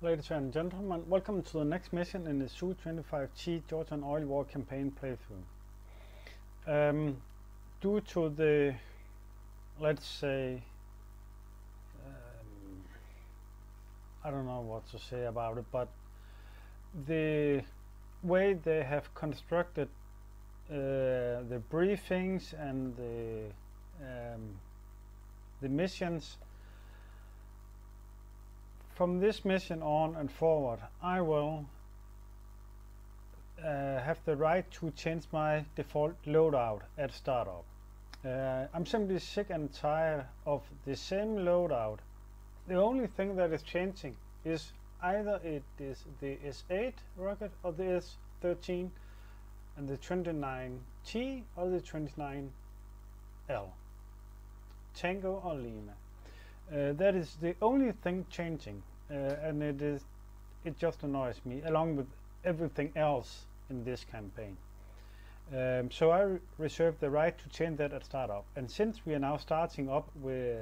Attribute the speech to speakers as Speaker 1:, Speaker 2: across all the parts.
Speaker 1: Ladies and gentlemen, welcome to the next mission in the Su-25T Georgian Oil War campaign playthrough. Due to the, let's say, I don't know what to say about it, but the way they have constructed the briefings and the missions, from this mission on and forward, I will have the right to change my default loadout at startup. I'm simply sick and tired of the same loadout. The only thing that is changing is either it is the S8 rocket or the S13 and the 29T or the 29L. Tango or Lima. That is the only thing changing, and it just annoys me, along with everything else in this campaign. So I reserve the right to change that at startup. And since we are now starting up with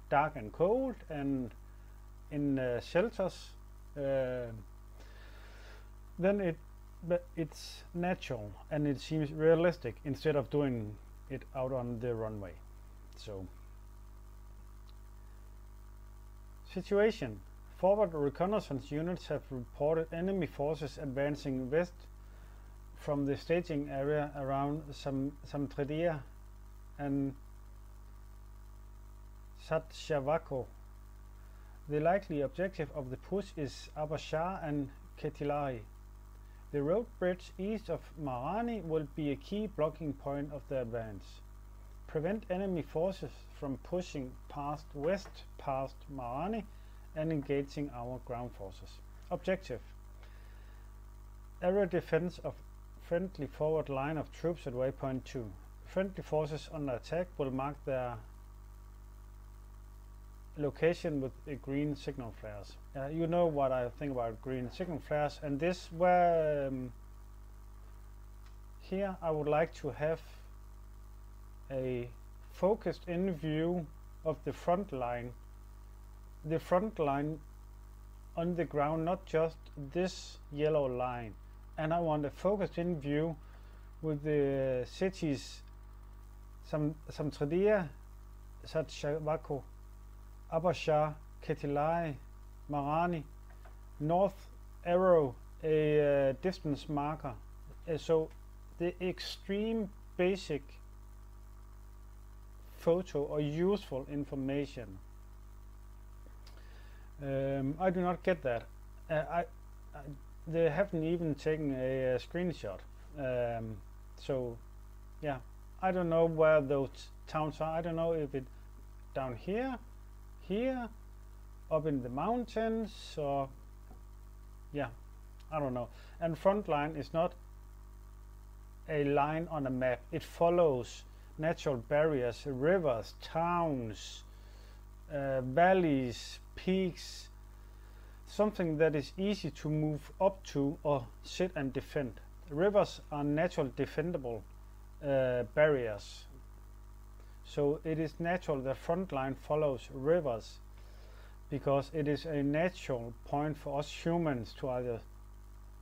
Speaker 1: dark and cold and in shelters, then it's natural and it seems realistic instead of doing it out on the runway. So. Situation. Forward reconnaissance units have reported enemy forces advancing west from the staging area around Samtredia and Satshavako. The likely objective of the push is Abashar and Ketilai. The road bridge east of Marani will be a key blocking point of the advance. Prevent enemy forces from pushing west past Marani and engaging our ground forces. Objective. Area defense of friendly forward line of troops at waypoint 2. Friendly forces under attack will mark their location with green signal flares. You know what I think about green signal flares, and this where here I would like to have a focused in view of the front line on the ground, not just this yellow line. And I want a focused in view with the cities Samtredia, Satshavako, Abashar, Ketilai, Marani, north arrow a distance marker. So the extreme basic photo or useful information. I do not get that. They haven't even taken a screenshot. So yeah, I don't know where those towns are. I don't know if it down here, up in the mountains, or yeah, I don't know. And front line is not a line on a map. It follows natural barriers, rivers, towns, valleys, peaks, something that is easy to move up to or sit and defend. Rivers are natural defendable barriers, so it is natural the front line follows rivers because it is a natural point for us humans to either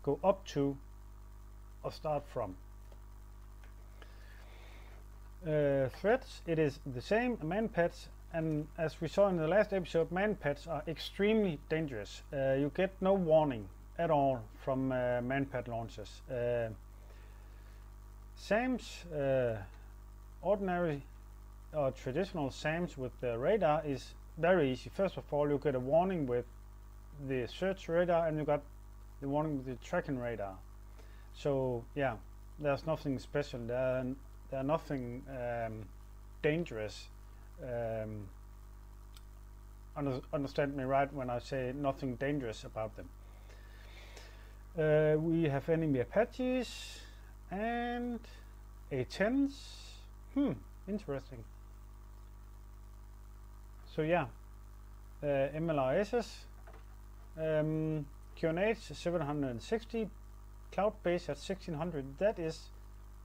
Speaker 1: go up to or start from. Threats, it is the same, man-pads, and as we saw in the last episode, man-pads are extremely dangerous. You get no warning at all from man-pad launches. SAMs, ordinary or traditional SAMs with the radar is very easy. First of all, you get a warning with the search radar and you got the warning with the tracking radar. So yeah, there's nothing special there. They're nothing dangerous. Understand me right when I say nothing dangerous about them. We have enemy Apaches and A-10s. Interesting. So yeah, MLRSs, QNH 760, cloud base at 1600. That is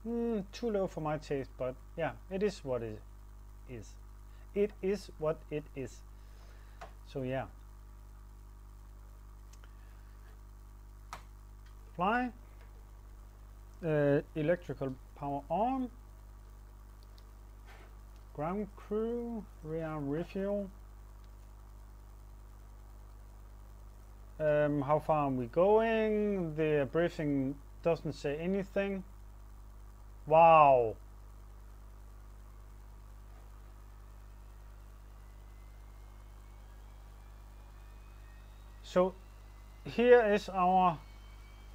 Speaker 1: too low for my taste, but yeah, it is what it is. It is what it is. So yeah, fly. Electrical power on. Ground crew, rearm refuel. How far are we going? The briefing doesn't say anything. Wow. So here is our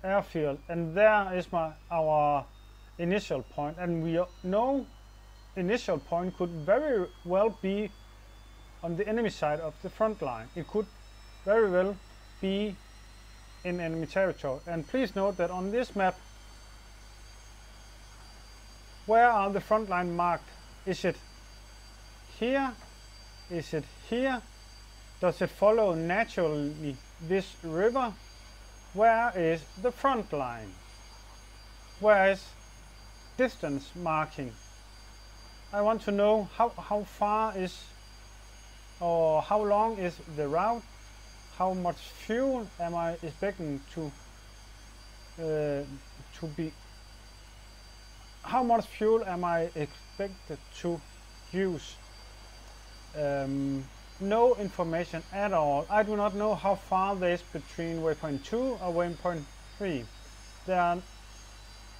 Speaker 1: airfield, and there is our initial point, and we know initial point could very well be on the enemy side of the front line. It could very well be in enemy territory. And please note that on this map, where are the front line marked? Is it here? Is it here? Does it follow naturally this river? Where is the front line? Where is distance marking? I want to know how far is, or how long is the route? How much fuel am I expecting to be? How much fuel am I expected to use? No information at all. I do not know how far there is between waypoint 2 or waypoint 3. There are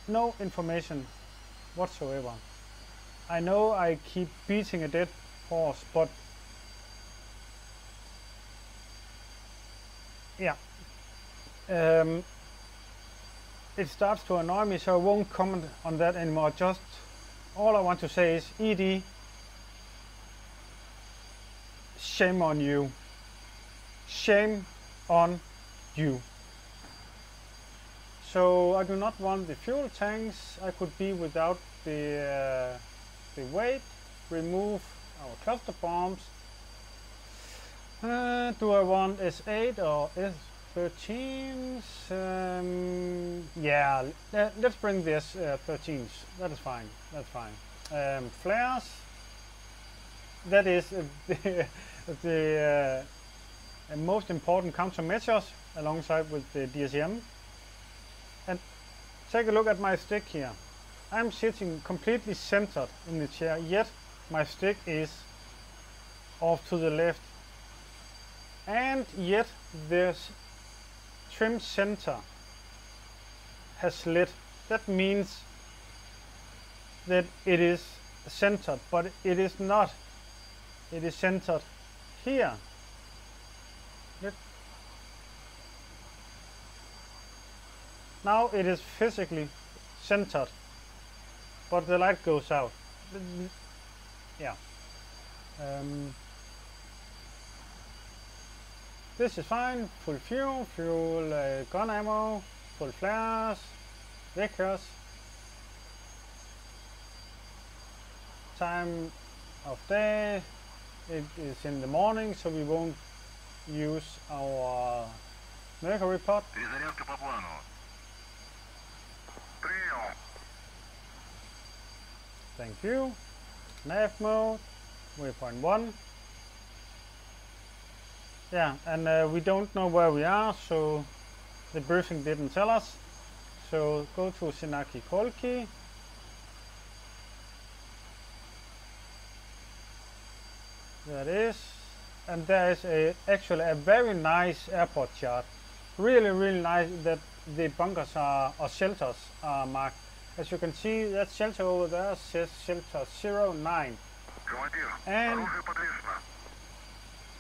Speaker 1: no information whatsoever. I know I keep beating a dead horse, but yeah, it starts to annoy me, so I won't comment on that anymore. Just all I want to say is, ED, shame on you. Shame on you. So I do not want the fuel tanks. I could be without the weight. Remove our cluster bombs. Do I want S8 or S13s? Yeah, let's bring this 13s. That is fine. That's fine. Flares. That is the most important countermeasures alongside with the DSM. And take a look at my stick here. I'm sitting completely centered in the chair, yet my stick is off to the left. And yet this trim center has slid. That means that it is centered, but it is not. It is centered here. Now it is physically centered, but the light goes out. Yeah. This is fine. Full fuel, gun ammo, full flares, Vickers. Time of day, it is in the morning, so we won't use our mercury pot. Thank you. Nav mode, waypoint 1. Yeah, and we don't know where we are, so the briefing didn't tell us. So go to Sinaki Kolki. There it is. And there is actually a very nice airport chart. Really, really nice that the bunkers are, or shelters are marked. As you can see, that shelter over there says shelter 09. And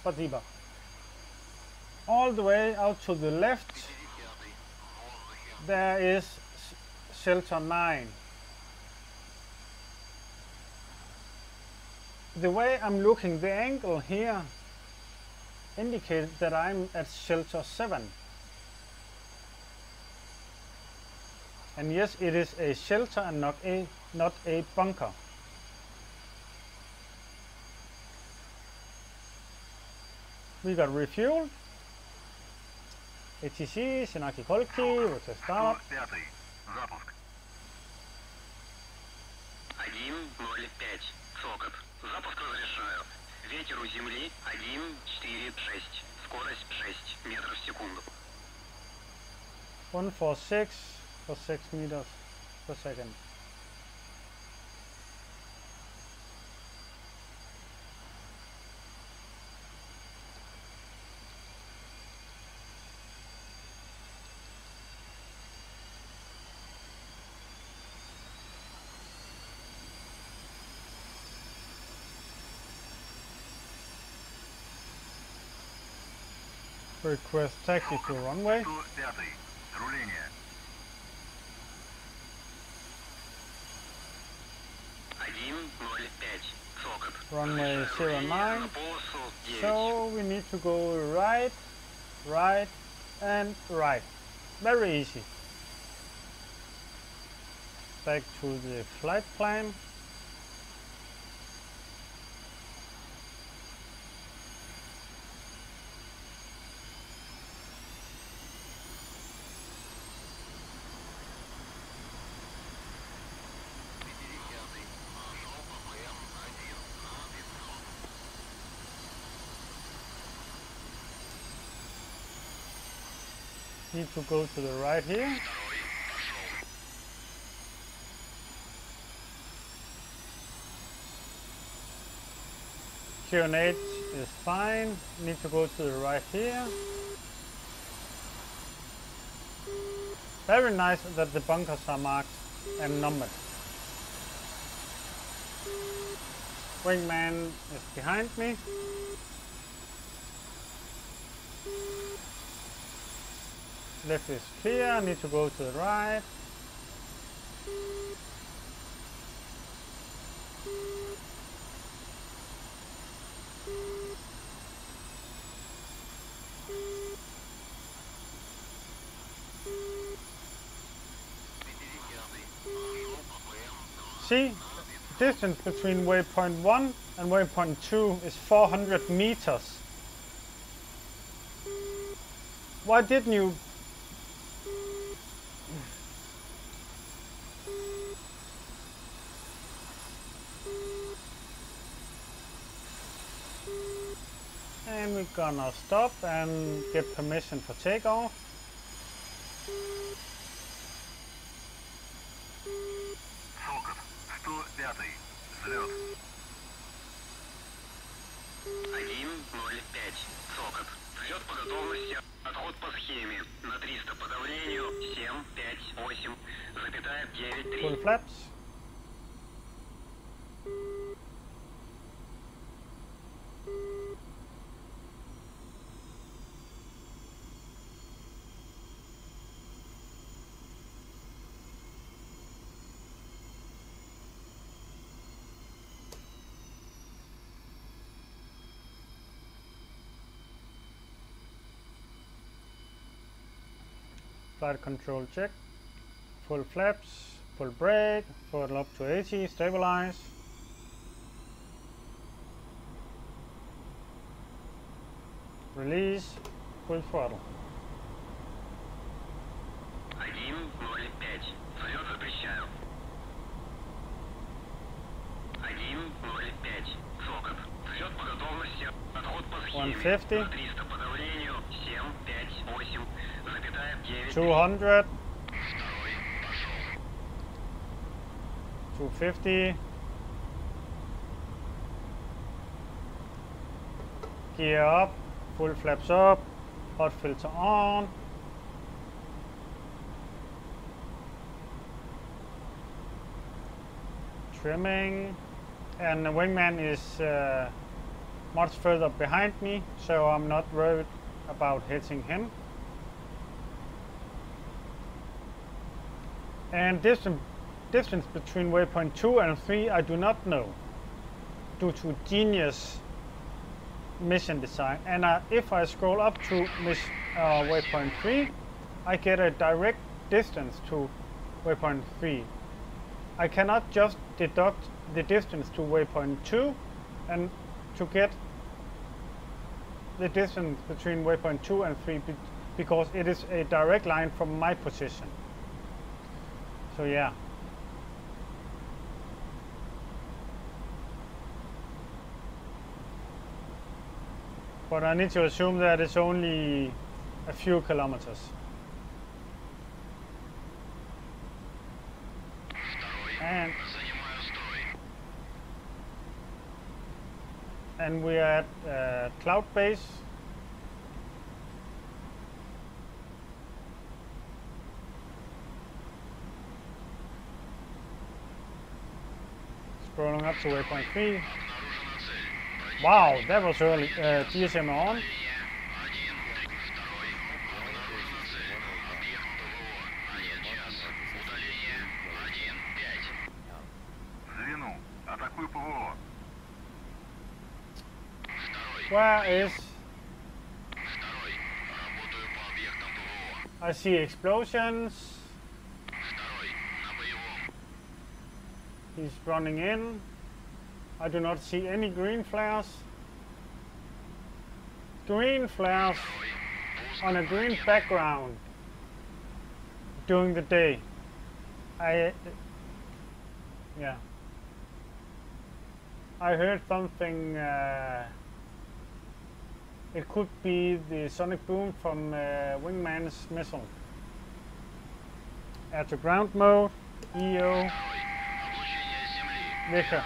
Speaker 1: Patiba. All the way out to the left, there is shelter 9. The way I'm looking, the angle here indicates that I'm at shelter 7. And yes, it is a shelter and not a bunker. We got refuel. ATC, Sinaki Kolki, with a startup.
Speaker 2: 1.05. Сокот. Запуск разрешаю. Ветер у земли 1,4,6. Скорость 6 метров в секунду.
Speaker 1: 146 for 6 meters per second. Request taxi to runway.
Speaker 3: 105. Руление.
Speaker 2: 105. Сокот.
Speaker 1: Runway
Speaker 2: Разрешаю
Speaker 1: 09.
Speaker 2: на полосу 9.
Speaker 1: So we need to go right, right, and right. Very easy. Back to the flight plan. Need to go to the right here. QNH is fine. Need to go to the right here. Very nice that the bunkers are marked and numbered. Wingman is behind me. Left is clear, need to go to the right. See, distance between waypoint 1 and waypoint 2 is 400 meters. Why didn't you? And we're gonna stop and get permission for takeoff.
Speaker 3: Сокот. 105. Взлет.
Speaker 2: 105. Сокот. Взлет по готовности. Отход по схеме. На 300 по давлению. 7, 5, 8, запятая 9, 3.
Speaker 1: Full flaps. Flight control check. Full flaps, full brake, throttle up to 80, stabilize. Release, full throttle.
Speaker 2: 105. Взлет запрещаю. 105. Сокот. Взлет по готовности. Отход по схеме.
Speaker 1: 150.
Speaker 2: На 300 по давлению. 7, 5, 8, запятая 9, 3.
Speaker 1: 200,
Speaker 3: Второй пошел.
Speaker 1: 250. Gear up, full flaps up, hot filter on. Trimming, and the wingman is much further behind me, so I'm not worried about hitting him. And distance between waypoint 2 and 3 I do not know, due to genius mission design. And if I scroll up to waypoint 3, I get a direct distance to waypoint 3. I cannot just deduct the distance to waypoint 2 and to get the distance between waypoint 2 and 3 because it is a direct line from my position. So yeah. But I need to assume that it's only a few kilometers. And we are at cloud base. Scrolling up to waypoint 3. Wow, that was early. DSM on.
Speaker 3: Звену, атакуй ПВО.
Speaker 1: Where is... I see explosions. He's running in. I do not see any green flares. Green flares on a green background during the day. Yeah. I heard something. It could be the sonic boom from Wingman's missile. Air to ground mode. EO. Века.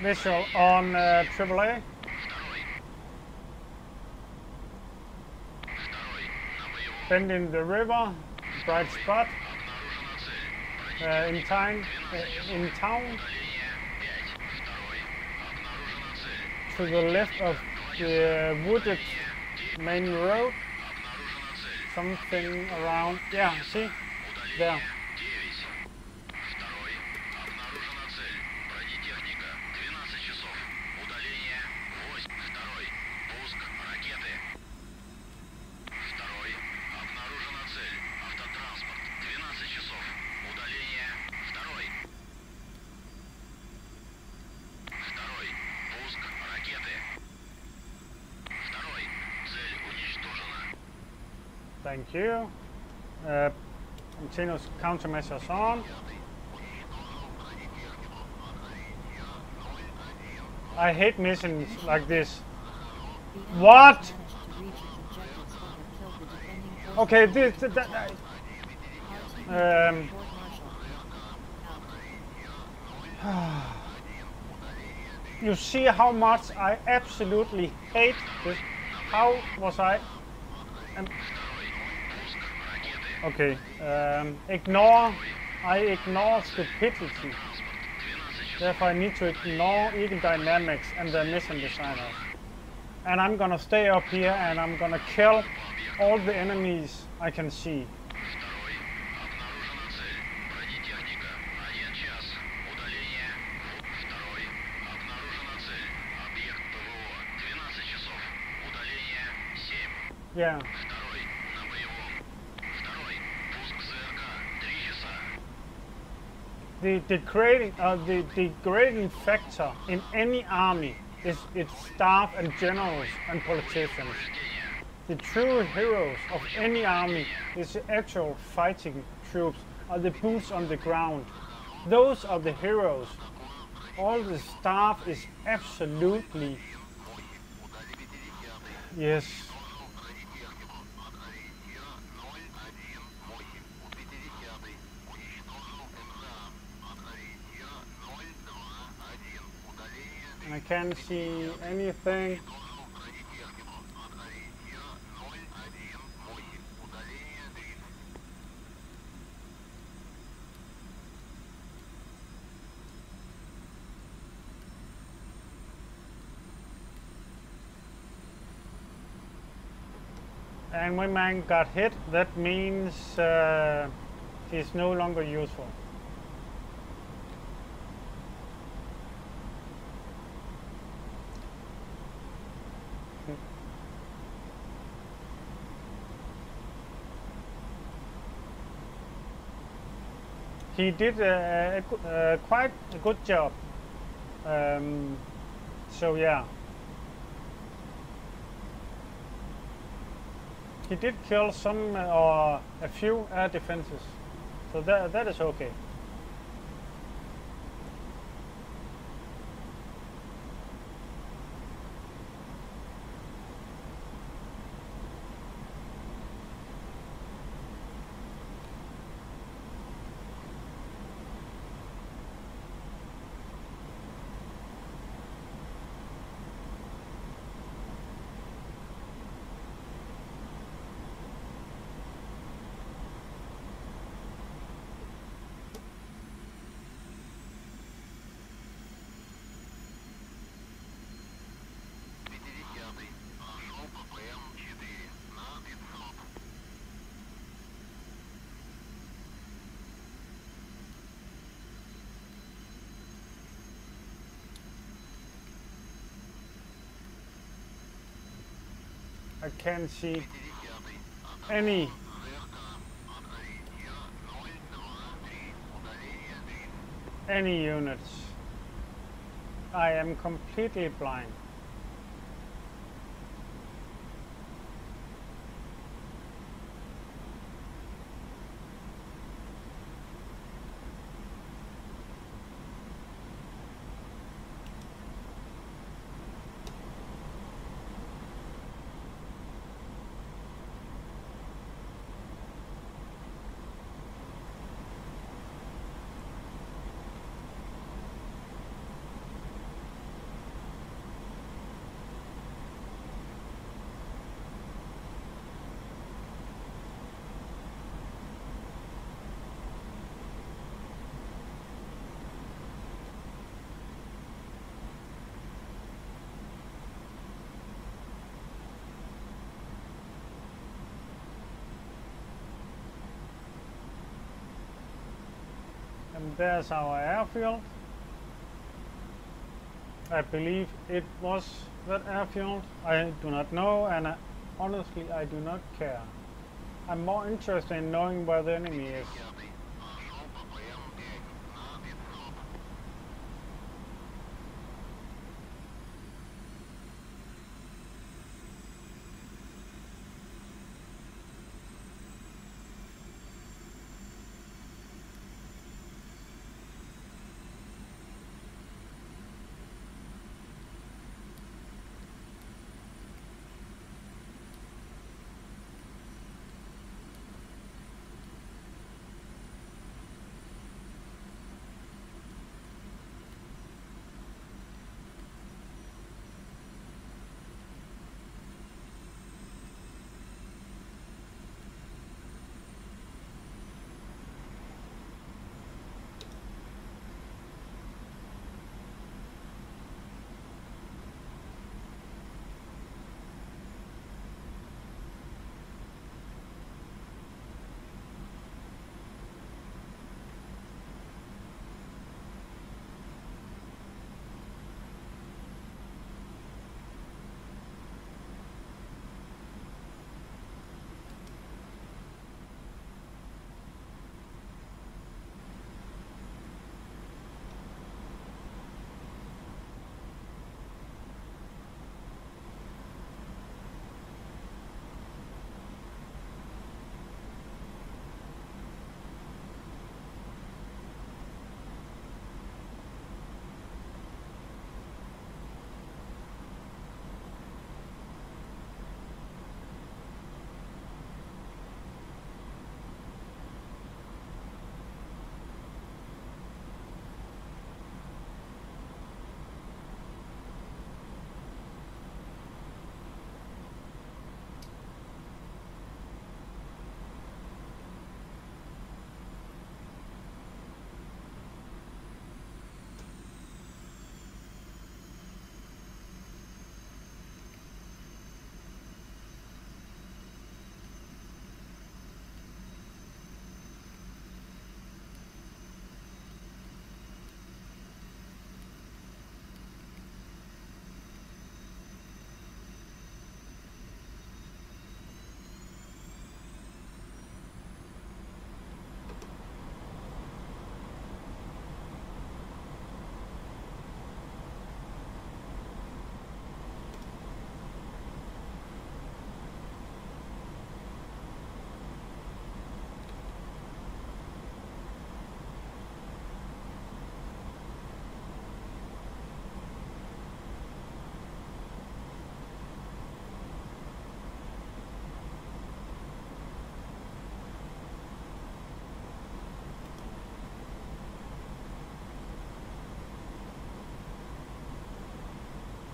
Speaker 1: Visual on AAA. Bending the river, bright spot in town. To the left of the wooded main road. Something around, yeah, see, there. Thank you. Continuous countermeasures on. I hate missions like this. What? Okay, this. You see how much I absolutely hate this. How was I? Okay, I ignore stupidity. Therefore I need to ignore even dynamics and the mission designers. And I'm gonna stay up here and I'm gonna kill all the enemies I can see. Yeah. The degrading factor in any army is its staff and generals and politicians. The true heroes of any army is the actual fighting troops, are the boots on the ground. Those are the heroes. All the staff is absolutely, yes. I can't see anything. And when man got hit, that means he's no longer useful. He did quite a good job So yeah, he did kill some or a few air defenses, so that is okay. I can't see any units. I am completely blind. And there's our airfield. I believe it was that airfield. I do not know, and honestly I do not care. I'm more interested in knowing where the enemy is.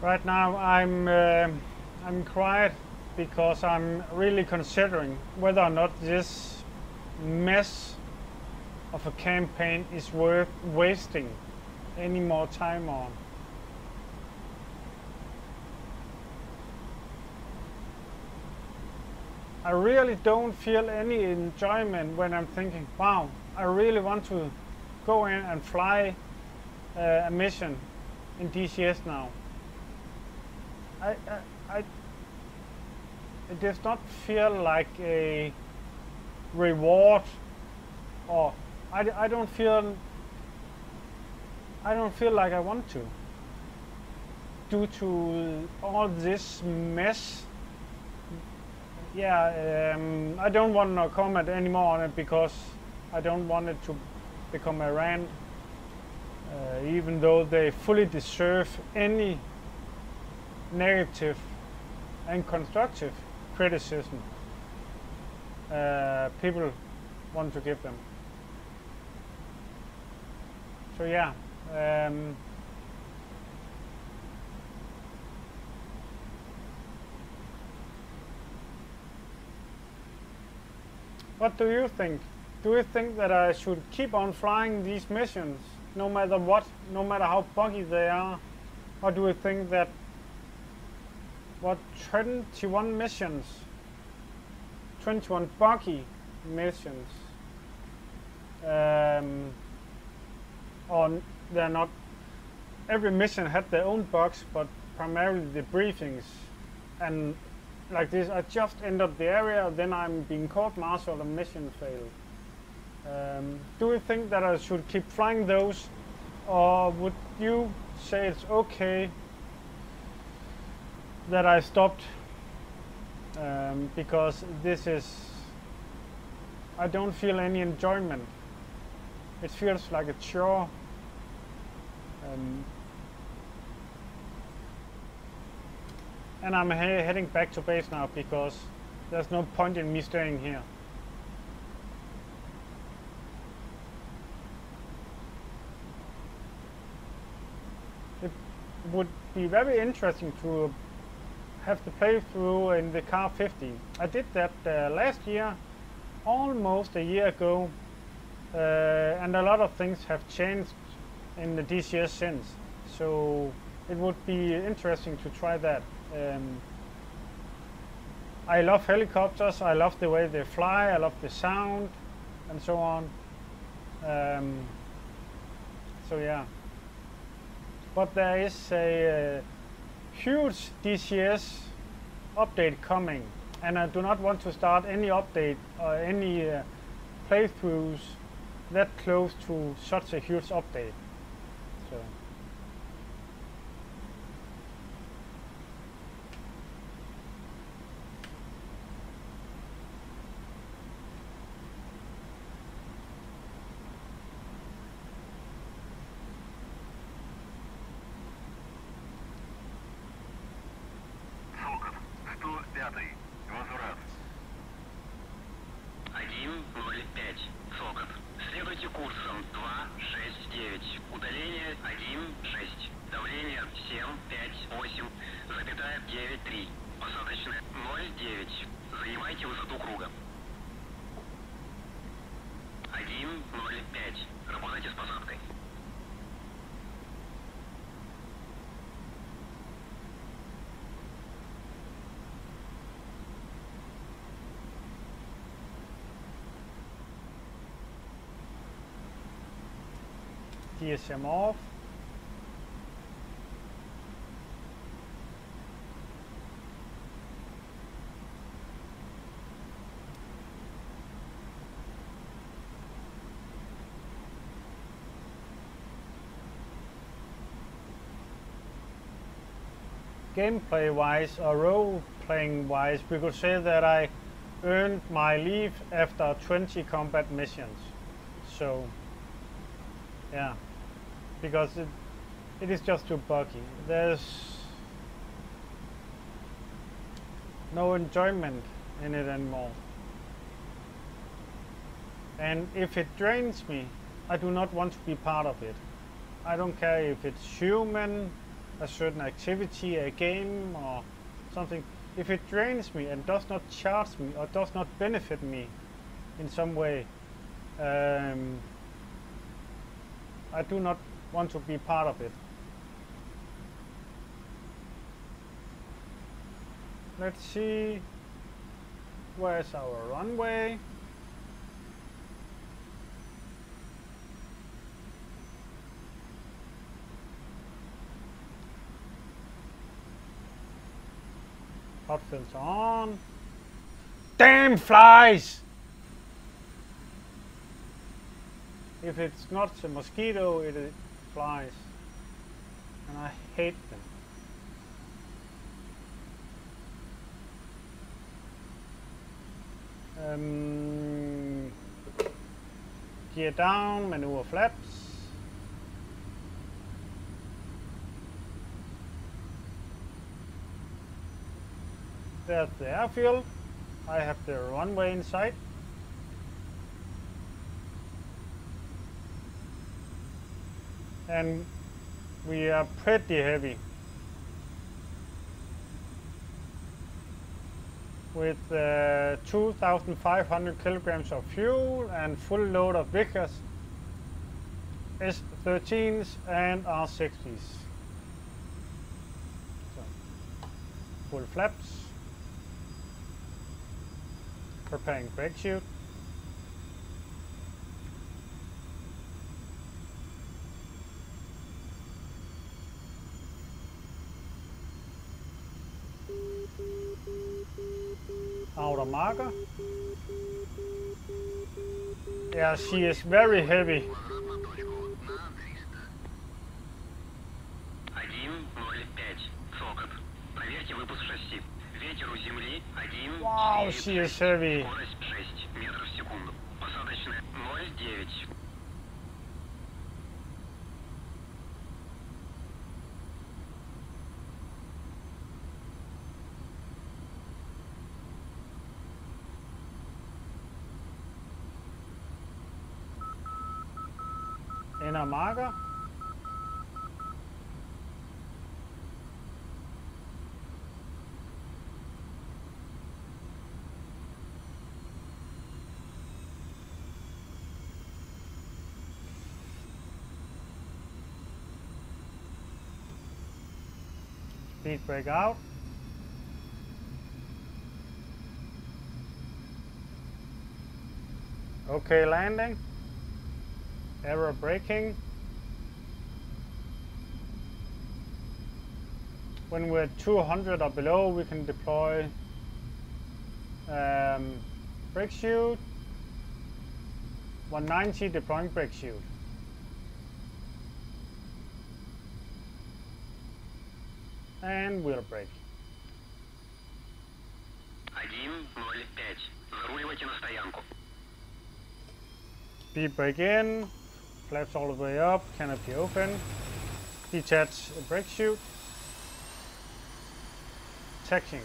Speaker 1: Right now I'm quiet because I'm really considering whether or not this mess of a campaign is worth wasting any more time on. I really don't feel any enjoyment when I'm thinking, wow, I really want to go in and fly a mission in DCS now. It does not feel like a reward, or I don't feel like I want to, due to all this mess. Yeah, I don't want to comment anymore on it because I don't want it to become a rant, even though they fully deserve any negative and constructive criticism people want to give them. So yeah, what do you think? Do you think that I should keep on flying these missions no matter what, no matter how buggy they are? Or do you think that 21 missions, 21 buggy missions, or they're not, every mission had their own bugs, but primarily the briefings, and like this, I just entered the area, then I'm being court-martialed, a mission failed. Do you think that I should keep flying those, or would you say it's okay that I stopped, because this is, I don't feel any enjoyment. It feels like a chore. And I'm heading back to base now because there's no point in me staying here. It would be very interesting to have the playthrough in the car 50. I did that last year, almost a year ago, and a lot of things have changed in the DCS since. So it would be interesting to try that. I love helicopters, I love the way they fly, I love the sound, and so on. So yeah. But there is a huge DCS update coming, and I do not want to start any update or any playthroughs that close to such a huge update. So.
Speaker 3: Соков, 105-й. Возврат.
Speaker 2: 105. Сокот. Следуйте курсом 269. Удаление 1,6. Давление 7,5,8, запятая 9,3. Посадочное 0,9. Занимайте высоту круга. 1,05. Работайте с посадкой.
Speaker 1: DSM off. Gameplay wise or role playing wise, we could say that I earned my leave after 20 combat missions. So yeah, because it is just too buggy. There's no enjoyment in it anymore. And if it drains me, I do not want to be part of it. I don't care if it's human a certain activity, a game or something, if it drains me and does not charge me or does not benefit me in some way, I do not want to be part of it. Let's see, where's our runway? Hot filter on. Damn flies! If it's not a mosquito, it is flies. And I hate them. Gear down, maneuver flaps. There's the airfield. I have the runway in sight. And we are pretty heavy. With 2,500 kilograms of fuel and full load of Vickers S13s and R60s. So, full flaps. Preparing brake chute. Outer marker. Yeah, she is very heavy.
Speaker 2: 1.05. Сокот. Проверьте выпуск шасси. Ветер у земли 1.
Speaker 1: Wow, she is heavy.
Speaker 2: Скорость 6 метров в секунду. Посадочная 0.9.
Speaker 1: Inner marker. Speed brake out. Okay, landing. Error braking. When we're 200 or below, we can deploy brake chute. 190 deploying brake chute. And wheel brake.
Speaker 2: 1.05. Заруливайте на стоянку.
Speaker 1: Speed brake in. Flaps all the way up. Canopy open. Detach brake chute. Taxiing.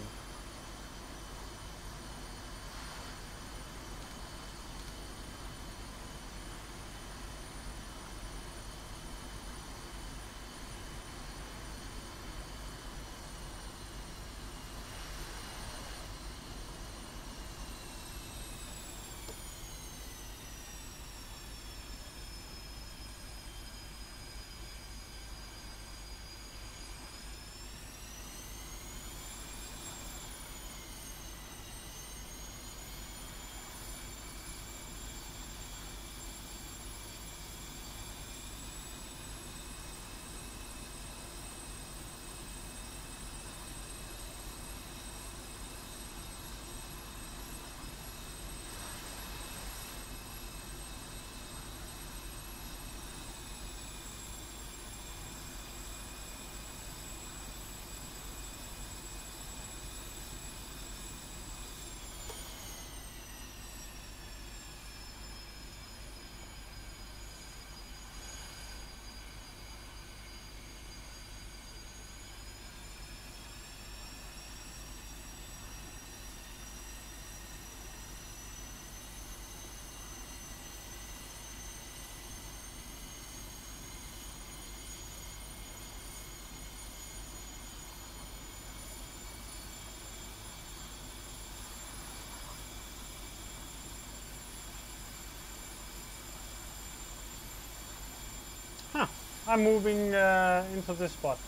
Speaker 1: Huh, I'm moving into this spot.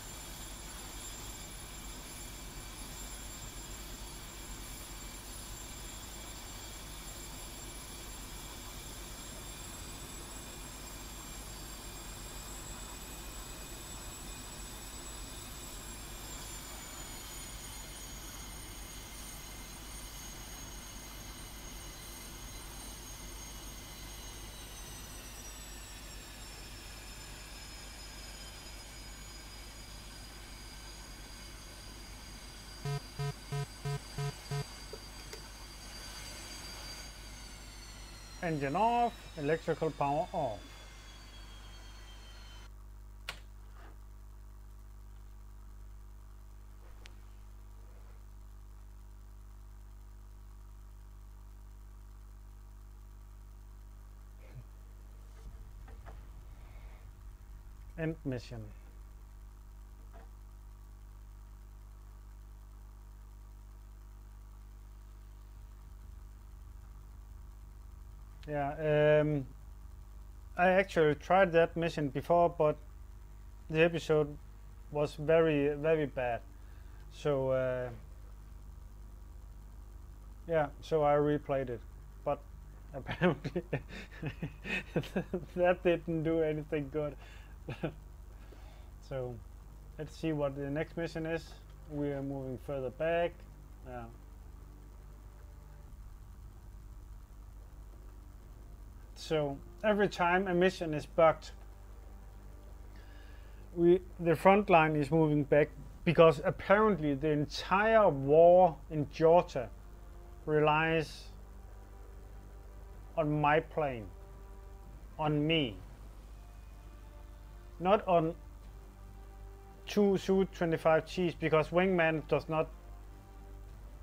Speaker 1: Engine off, electrical power off. End mission. Yeah, I actually tried that mission before, but the episode was very, very bad. So yeah, so I replayed it, but apparently that didn't do anything good. So let's see what the next mission is. We are moving further back. Yeah. So every time a mission is bugged, the front line is moving back, because apparently the entire war in Georgia relies on my plane, on me, not on two Su-25Gs, because wingman does not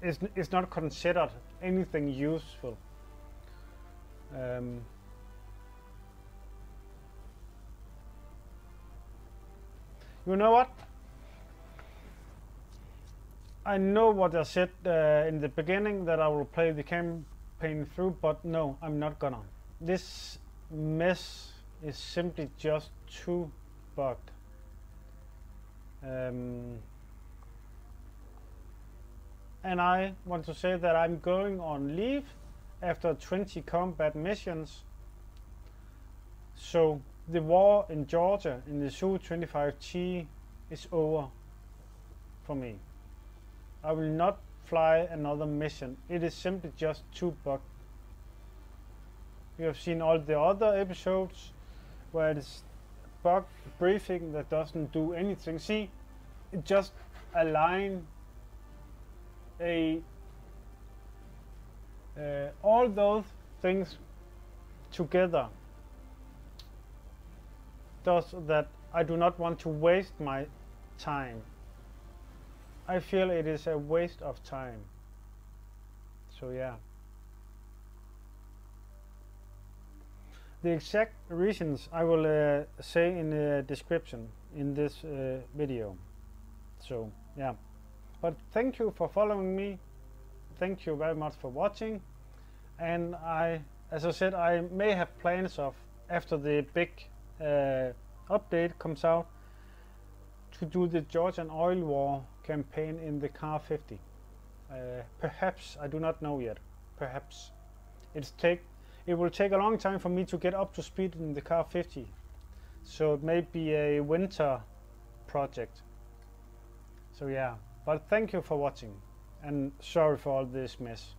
Speaker 1: is not considered anything useful. You know what? I know what I said in the beginning, that I will play the campaign through, but no, I'm not gonna. This mess is simply just too bugged. And I want to say that I'm going on leave after 20 combat missions. So the war in Georgia in the Su-25G is over for me. I will not fly another mission. It is simply just too bugged. You have seen all the other episodes where it's bug briefing that doesn't do anything. See, it just align all those things together does that I do not want to waste my time. I feel it is a waste of time. So yeah. The exact reasons I will say in the description in this video. So yeah. But thank you for following me. Thank you very much for watching. And as I said, I may have plans of, after the big update comes out, to do the Georgian oil war campaign in the Car 50. Perhaps, I do not know yet. Perhaps it will take a long time for me to get up to speed in the Car 50. So it may be a winter project. So yeah, but thank you for watching, and sorry for all this mess.